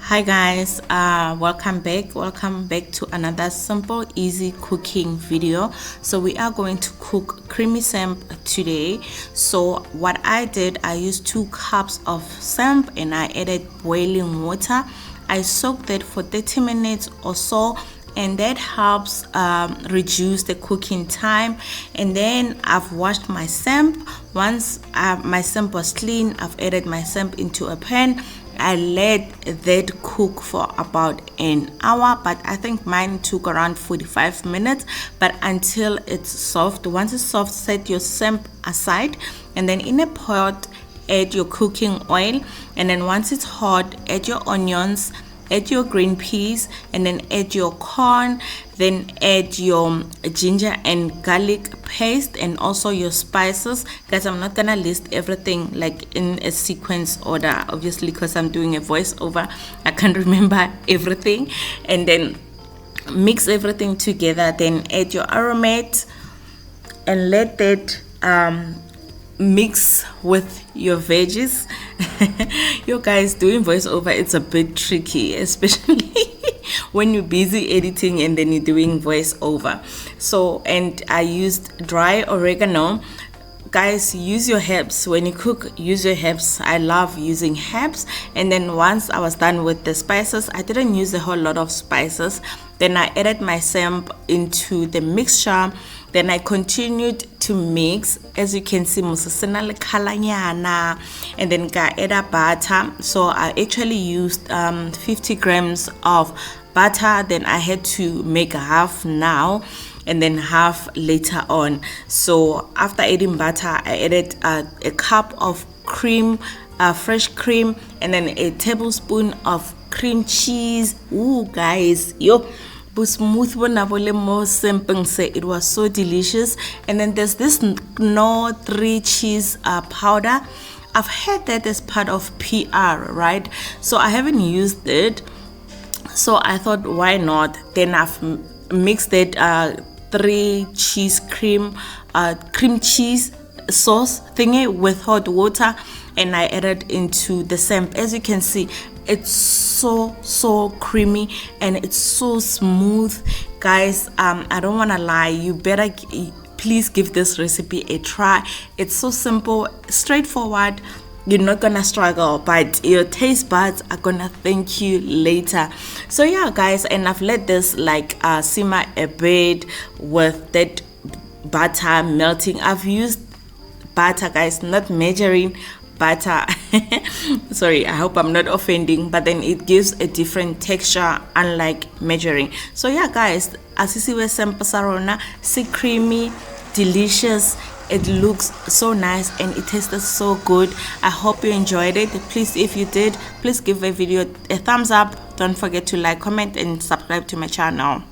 Hi guys, welcome back to another simple easy cooking video. So we are going to cook creamy samp today. So what I did, I used 2 cups of samp and I added boiling water. I soaked it for 30 minutes or so, and that helps reduce the cooking time. And then I've washed my samp. Once my samp was clean, I've added my samp into a pan. I let that cook for about an hour, but I think mine took around 45 minutes, but until it's soft. Once it's soft, set your samp aside, and then in a pot add your cooking oil, and then once it's hot, add your onions, add your green peas, and then add your corn, then add your ginger and garlic paste and also your spices. Guys, I'm not gonna list everything like in a sequence order, obviously, because I'm doing a voiceover. I can't remember everything. And then mix everything together, then add your aromat and let that mix with your veggies. You guys, doing voiceover, it's a bit tricky, especially when you're busy editing and then you're doing voiceover. So, and I used dry oregano. Guys, use your herbs when you cook. Use your herbs. I love using herbs. And then once I was done with the spices, I didn't use a whole lot of spices. Then I added my samp into the mixture. Then I continued to mix. As you can see, and then I added butter. So I actually used 50 grams of butter. Then I had to make half now and then half later on. So after adding butter, I added a cup of cream, fresh cream, and then a tablespoon of cream cheese. Ooh, guys, smooth, it was so delicious. And then there's this no-3 cheese powder. I've had that as part of PR, right? So I haven't used it, so I thought, why not? Then I've mixed it 3 cheese cream cheese sauce thingy with hot water, and I added into the samp. As you can see, it's so creamy and it's so smooth. Guys, I don't want to lie, you better please give this recipe a try. It's so simple, straightforward. You're not gonna struggle, but your taste buds are gonna thank you later. So yeah, guys, and I've let this like simmer a bit with that butter melting. I've used butter, guys, not measuring butter. Sorry, I hope I'm not offending, but then it gives a different texture unlike measuring. So yeah, guys, asisiwe samp sarona, si creamy, delicious. It looks so nice and it tasted so good. I hope you enjoyed it. Please, if you did, please give the video a thumbs up. Don't forget to like, comment, and subscribe to my channel.